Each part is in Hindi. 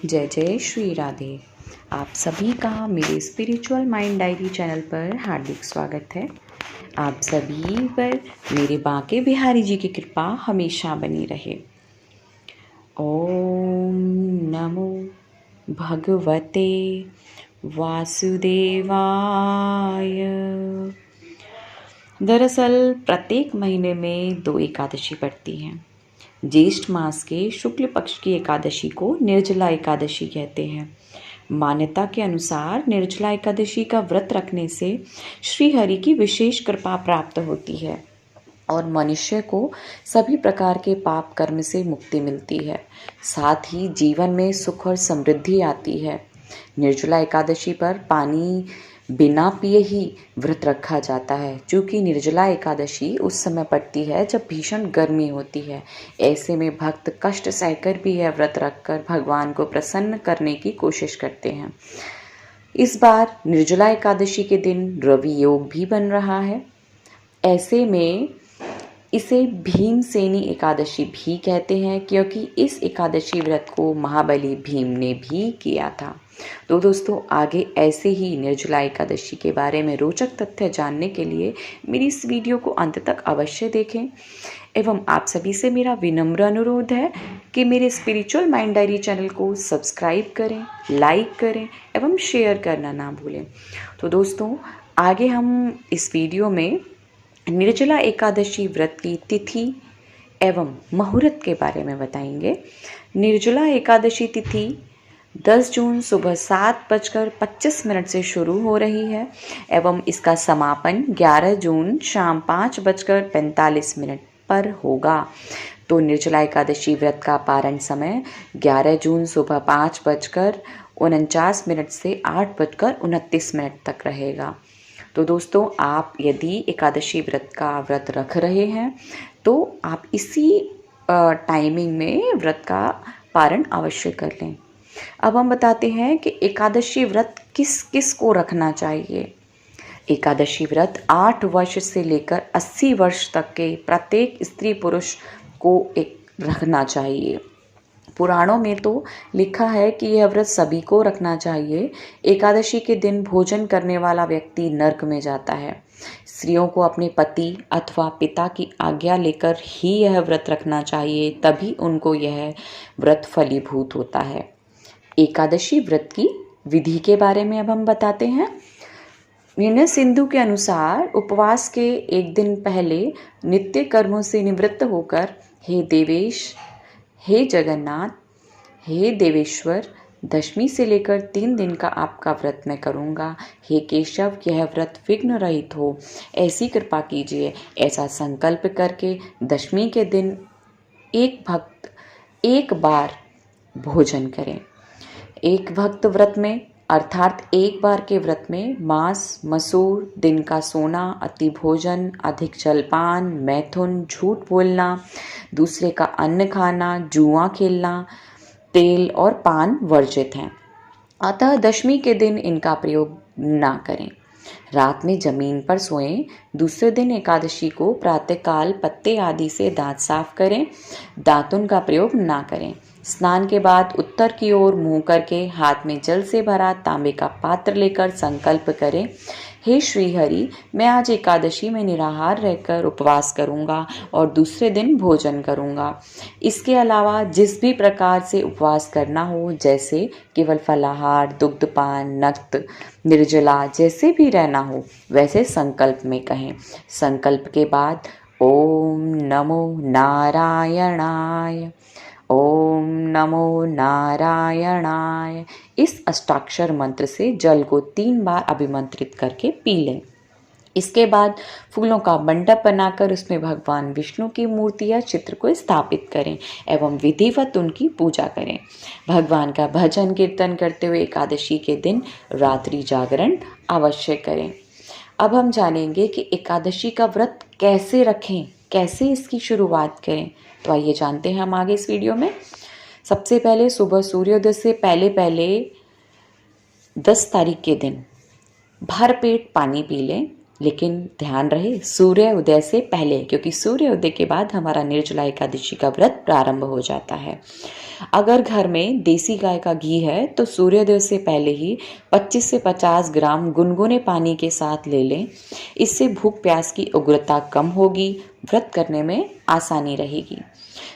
जय जय श्री राधे। आप सभी का मेरे स्पिरिचुअल माइंड डायरी चैनल पर हार्दिक स्वागत है। आप सभी पर मेरे बांके बिहारी जी की कृपा हमेशा बनी रहे। ओम नमो भगवते वासुदेवाय। दरअसल प्रत्येक महीने में 2 एकादशी पड़ती हैं। ज्येष्ठ मास के शुक्ल पक्ष की एकादशी को निर्जला एकादशी कहते हैं। मान्यता के अनुसार निर्जला एकादशी का व्रत रखने से श्री हरि की विशेष कृपा प्राप्त होती है और मनुष्य को सभी प्रकार के पाप कर्म से मुक्ति मिलती है। साथ ही जीवन में सुख और समृद्धि आती है। निर्जला एकादशी पर पानी बिना पिए ही व्रत रखा जाता है, क्योंकि निर्जला एकादशी उस समय पड़ती है जब भीषण गर्मी होती है। ऐसे में भक्त कष्ट सहकर भी यह व्रत रखकर भगवान को प्रसन्न करने की कोशिश करते हैं। इस बार निर्जला एकादशी के दिन रवि योग भी बन रहा है। ऐसे में इसे भीमसेनी एकादशी भी कहते हैं, क्योंकि इस एकादशी व्रत को महाबली भीम ने भी किया था। तो दोस्तों, आगे ऐसे ही निर्जला एकादशी के बारे में रोचक तथ्य जानने के लिए मेरी इस वीडियो को अंत तक अवश्य देखें। एवं आप सभी से मेरा विनम्र अनुरोध है कि मेरे स्पिरिचुअल माइंड डायरी चैनल को सब्सक्राइब करें, लाइक करें एवं शेयर करना ना भूलें। तो दोस्तों, आगे हम इस वीडियो में निर्जला एकादशी व्रत की तिथि एवं मुहूर्त के बारे में बताएंगे। निर्जला एकादशी तिथि 10 जून सुबह 7:25 से शुरू हो रही है एवं इसका समापन 11 जून शाम 5:45 पर होगा। तो निर्जला एकादशी व्रत का पारण समय 11 जून सुबह 5:49 से 8:29 तक रहेगा। तो दोस्तों, आप यदि एकादशी व्रत का व्रत रख रहे हैं तो आप इसी टाइमिंग में व्रत का पारण अवश्य कर लें। अब हम बताते हैं कि एकादशी व्रत किस किस को रखना चाहिए। एकादशी व्रत 8 वर्ष से लेकर 80 वर्ष तक के प्रत्येक स्त्री पुरुष को रखना चाहिए। पुराणों में तो लिखा है कि यह व्रत सभी को रखना चाहिए। एकादशी के दिन भोजन करने वाला व्यक्ति नरक में जाता है। स्त्रियों को अपने पति अथवा पिता की आज्ञा लेकर ही यह व्रत रखना चाहिए, तभी उनको यह व्रत फलीभूत होता है। एकादशी व्रत की विधि के बारे में अब हम बताते हैं। निर्णय सिंधु के अनुसार उपवास के एक दिन पहले नित्य कर्मों से निवृत्त होकर, हे देवेश, हे जगन्नाथ, हे देवेश्वर, दशमी से लेकर 3 दिन का आपका व्रत मैं करूँगा। हे केशव, यह व्रत विघ्न रहित हो, ऐसी कृपा कीजिए। ऐसा संकल्प करके दशमी के दिन एक भक्त एक बार भोजन करें। एक भक्त व्रत में अर्थात एक बार के व्रत में मांस, मसूर, दिन का सोना, अति भोजन, अधिक जलपान, मैथुन, झूठ बोलना, दूसरे का अन्न खाना, जुआ खेलना, तेल और पान वर्जित हैं। अतः दशमी के दिन इनका प्रयोग ना करें। रात में जमीन पर सोएं। दूसरे दिन एकादशी को प्रातःकाल पत्ते आदि से दांत साफ करें। दातुन का प्रयोग ना करें। स्नान के बाद उत्तर की ओर मुंह करके हाथ में जल से भरा तांबे का पात्र लेकर संकल्प करें, हे श्री हरि, मैं आज एकादशी में निराहार रहकर उपवास करूंगा और दूसरे दिन भोजन करूंगा। इसके अलावा जिस भी प्रकार से उपवास करना हो, जैसे केवल फलाहार, दुग्धपान, नक्त, निर्जला, जैसे भी रहना हो वैसे संकल्प में कहें। संकल्प के बाद ओम नमो नारायणाय, ओम नमो नारायणाय, इस अष्टाक्षर मंत्र से जल को 3 बार अभिमंत्रित करके पी लें। इसके बाद फूलों का मंडप बनाकर उसमें भगवान विष्णु की मूर्ति या चित्र को स्थापित करें एवं विधिवत उनकी पूजा करें। भगवान का भजन कीर्तन करते हुए एकादशी के दिन रात्रि जागरण अवश्य करें। अब हम जानेंगे कि एकादशी का व्रत कैसे रखें, कैसे इसकी शुरुआत करें। तो आइए जानते हैं हम आगे इस वीडियो में। सबसे पहले सुबह सूर्योदय से पहले 10 तारीख के दिन भर पेट पानी पी लें, लेकिन ध्यान रहे सूर्य उदय से पहले, क्योंकि सूर्य उदय के बाद हमारा निर्जला एकादशी का व्रत प्रारंभ हो जाता है। अगर घर में देसी गाय का घी है तो सूर्योदय से पहले ही 25 से 50 ग्राम गुनगुने पानी के साथ ले लें। इससे भूख प्यास की उग्रता कम होगी, व्रत करने में आसानी रहेगी।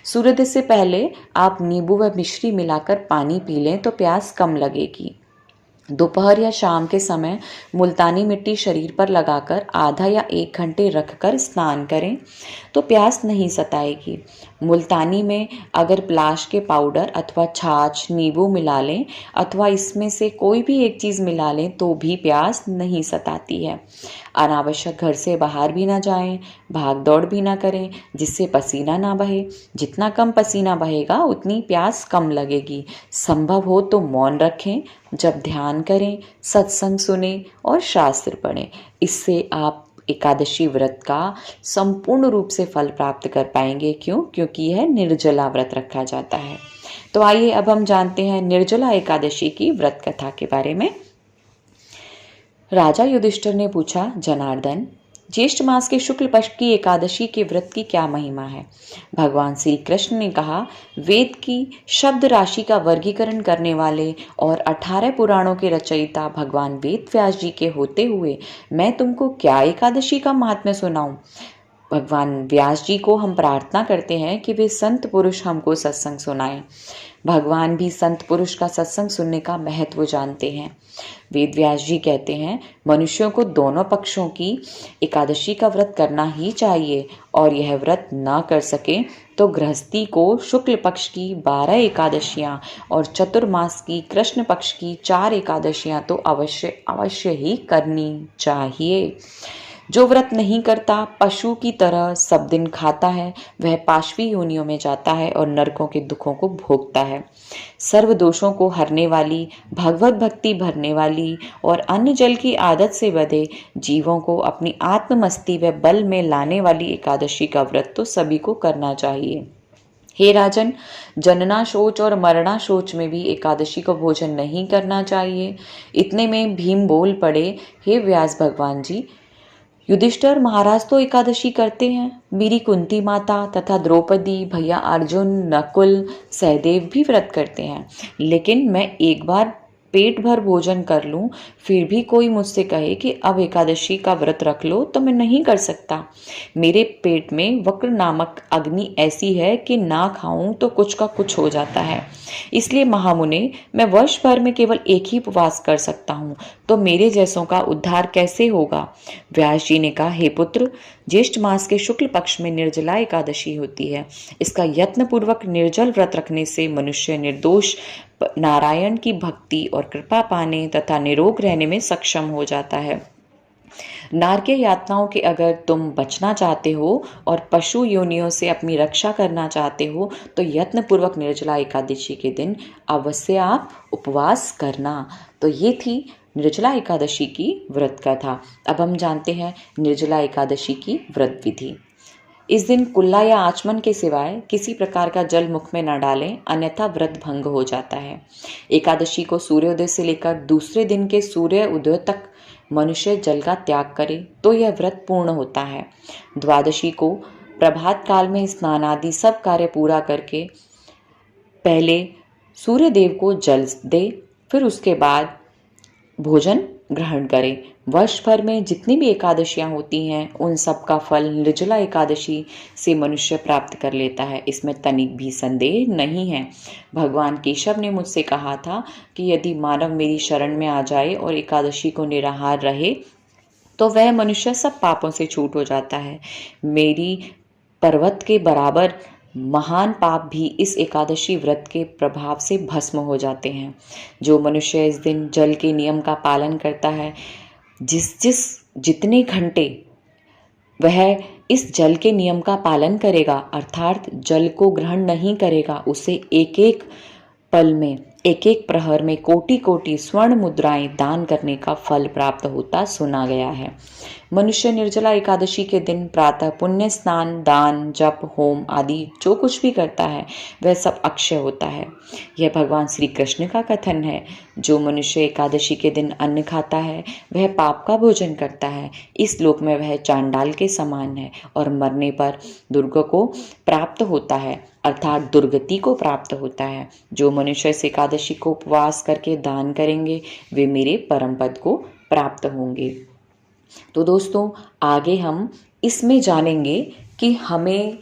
सूर्योदय से पहले आप नींबू व मिश्री मिलाकर पानी पी लें तो प्यास कम लगेगी। दोपहर या शाम के समय मुल्तानी मिट्टी शरीर पर लगाकर आधा या 1 घंटे रखकर स्नान करें तो प्यास नहीं सताएगी। मुल्तानी में अगर प्लाश के पाउडर अथवा छाछ नींबू मिला लें अथवा इसमें से कोई भी एक चीज़ मिला लें तो भी प्यास नहीं सताती है। अनावश्यक घर से बाहर भी ना जाएं, भाग दौड़ भी ना करें जिससे पसीना ना बहे। जितना कम पसीना बहेगा उतनी प्यास कम लगेगी। संभव हो तो मौन रखें, जब ध्यान करें, सत्संग सुने और शास्त्र पढ़ें। इससे आप एकादशी व्रत का संपूर्ण रूप से फल प्राप्त कर पाएंगे। क्योंकि यह निर्जला व्रत रखा जाता है। तो आइए अब हम जानते हैं निर्जला एकादशी की व्रत कथा के बारे में। राजा युधिष्ठिर ने पूछा, जनार्दन, ज्येष्ठ मास के शुक्ल पक्ष की एकादशी के व्रत की क्या महिमा है? भगवान श्री कृष्ण ने कहा, वेद की शब्द राशि का वर्गीकरण करने वाले और 18 पुराणों के रचयिता भगवान वेद व्यास जी के होते हुए मैं तुमको क्या एकादशी का महात्म्य सुनाऊं? भगवान व्यास जी को हम प्रार्थना करते हैं कि वे संत पुरुष हमको सत्संग सुनाएं। भगवान भी संत पुरुष का सत्संग सुनने का महत्व जानते हैं। वेद व्यास जी कहते हैं, मनुष्यों को दोनों पक्षों की एकादशी का व्रत करना ही चाहिए और यह व्रत ना कर सके तो गृहस्थी को शुक्ल पक्ष की 12 एकादशियां और चतुर्मास की कृष्ण पक्ष की 4 एकादशियां तो अवश्य ही करनी चाहिए। जो व्रत नहीं करता पशु की तरह सब दिन खाता है, वह पाशवी योनियों में जाता है और नरकों के दुखों को भोगता है। सर्व दोषों को हरने वाली, भगवत भक्ति भरने वाली और अन्न जल की आदत से बंधे जीवों को अपनी आत्ममस्ती व बल में लाने वाली एकादशी का व्रत तो सभी को करना चाहिए। हे राजन, जनना शोच और मरना शोच में भी एकादशी को भोजन नहीं करना चाहिए। इतने में भीम बोल पड़े, हे व्यास भगवान जी, युधिष्ठिर महाराज तो एकादशी करते हैं, मेरी कुंती माता तथा द्रौपदी, भैया अर्जुन, नकुल, सहदेव भी व्रत करते हैं, लेकिन मैं एक बार पेट भर भोजन कर लूं फिर भी कोई मुझसे कहे कि अब एकादशी का व्रत रख लो तो मैं नहीं कर सकता। मेरे पेट में वक्र नामक अग्नि ऐसी है कि ना खाऊं तो कुछ का कुछ हो जाता है। इसलिए महामुने, मैं वर्ष भर में केवल एक ही उपवास कर सकता हूं, तो मेरे जैसों का उद्धार कैसे होगा? व्यास जी ने कहा, हे पुत्र, ज्येष्ठ मास के शुक्ल पक्ष में निर्जला एकादशी होती है। इसका यत्न पूर्वक निर्जल व्रत रखने से मनुष्य निर्दोष नारायण की भक्ति और कृपा पाने तथा निरोग रहने में सक्षम हो जाता है। नारकीय यातनाओं के अगर तुम बचना चाहते हो और पशु योनियों से अपनी रक्षा करना चाहते हो तो यत्न पूर्वक निर्जला एकादशी के दिन अवश्य आप उपवास करना। तो ये थी निर्जला एकादशी की व्रत कथा। अब हम जानते हैं निर्जला एकादशी की व्रत विधि। इस दिन कुल्ला या आचमन के सिवाय किसी प्रकार का जल मुख में न डालें, अन्यथा व्रत भंग हो जाता है। एकादशी को सूर्योदय से लेकर दूसरे दिन के सूर्य उदय तक मनुष्य जल का त्याग करे तो यह व्रत पूर्ण होता है। द्वादशी को प्रभात काल में स्नान आदि सब कार्य पूरा करके पहले सूर्य देव को जल दे, फिर उसके बाद भोजन ग्रहण करें। वर्ष भर में जितनी भी एकादशियां होती हैं उन सब का फल निर्जला एकादशी से मनुष्य प्राप्त कर लेता है, इसमें तनिक भी संदेह नहीं है। भगवान केशव ने मुझसे कहा था कि यदि मानव मेरी शरण में आ जाए और एकादशी को निराहार रहे तो वह मनुष्य सब पापों से छूट हो जाता है। मेरी पर्वत के बराबर महान पाप भी इस एकादशी व्रत के प्रभाव से भस्म हो जाते हैं। जो मनुष्य इस दिन जल के नियम का पालन करता है, जितने घंटे वह इस जल के नियम का पालन करेगा अर्थात जल को ग्रहण नहीं करेगा, उसे एक एक पल में, एक एक प्रहर में कोटि कोटि स्वर्ण मुद्राएं दान करने का फल प्राप्त होता सुना गया है। मनुष्य निर्जला एकादशी के दिन प्रातः पुण्य स्नान, दान, जप, होम आदि जो कुछ भी करता है वह सब अक्षय होता है। यह भगवान श्री कृष्ण का कथन है। जो मनुष्य एकादशी के दिन अन्न खाता है वह पाप का भोजन करता है। इस लोक में वह चांडाल के समान है और मरने पर दुर्ग को प्राप्त होता है। अर्थात दुर्गति को प्राप्त होता है। जो मनुष्य इस एकादशी को उपवास करके दान करेंगे वे मेरे परम पद को प्राप्त होंगे। तो दोस्तों आगे हम इसमें जानेंगे कि हमें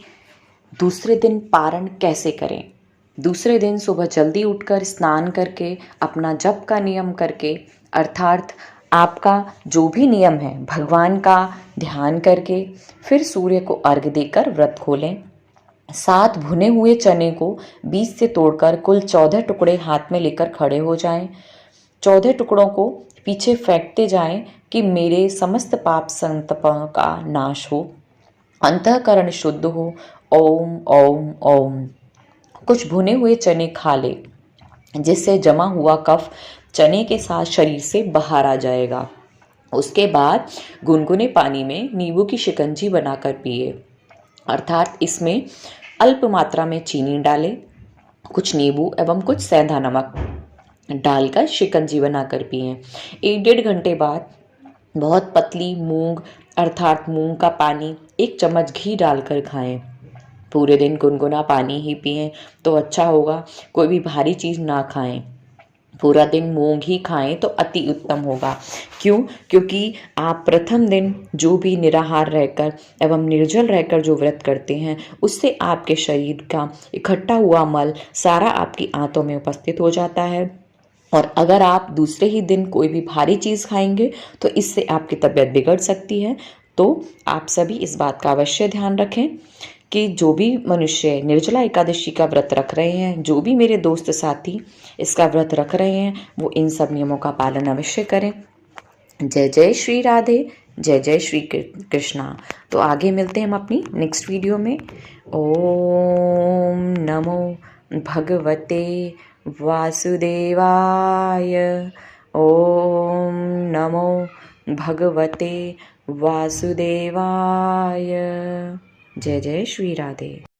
दूसरे दिन पारण कैसे करें। दूसरे दिन सुबह जल्दी उठकर स्नान करके अपना जप का नियम करके, अर्थात आपका जो भी नियम है भगवान का ध्यान करके, फिर सूर्य को अर्घ्य देकर व्रत खोलें। 7 भुने हुए चने को बीच से तोड़कर कुल 14 टुकड़े हाथ में लेकर खड़े हो जाएं। 14 टुकड़ों को पीछे फेंकते जाएं कि मेरे समस्त पाप संतापों का नाश हो, अंतःकरण शुद्ध हो। ओम ओम ओम। कुछ भुने हुए चने खा ले, जिससे जमा हुआ कफ चने के साथ शरीर से बाहर आ जाएगा। उसके बाद गुनगुने पानी में नींबू की शिकंजी बनाकर पिए, अर्थात इसमें अल्प मात्रा में चीनी डालें, कुछ नींबू एवं कुछ सेंधा नमक डालकर शिकंजी बनाकर पिएं। 1-1.5 घंटे बाद बहुत पतली मूंग अर्थात मूंग का पानी 1 चम्मच घी डालकर खाएं। पूरे दिन गुनगुना पानी ही पिएं तो अच्छा होगा। कोई भी भारी चीज़ ना खाएं। पूरा दिन मूंग ही खाएं तो अति उत्तम होगा। क्यों? क्योंकि आप प्रथम दिन जो भी निराहार रहकर एवं निर्जल रहकर जो व्रत करते हैं उससे आपके शरीर का इकट्ठा हुआ मल सारा आपकी आंतों में उपस्थित हो जाता है। और अगर आप दूसरे ही दिन कोई भी भारी चीज़ खाएंगे तो इससे आपकी तबीयत बिगड़ सकती है। तो आप सभी इस बात का अवश्य ध्यान रखें कि जो भी मनुष्य निर्जला एकादशी का व्रत रख रहे हैं, जो भी मेरे दोस्त साथी इसका व्रत रख रहे हैं, वो इन सब नियमों का पालन अवश्य करें। जय जय श्री राधे, जय जय श्री कृष्णा। तो आगे मिलते हैं हम अपनी नेक्स्ट वीडियो में। ओम नमो भगवते वासुदेवाय। ओम नमो भगवते वासुदेवाय। जय जय श्री राधे।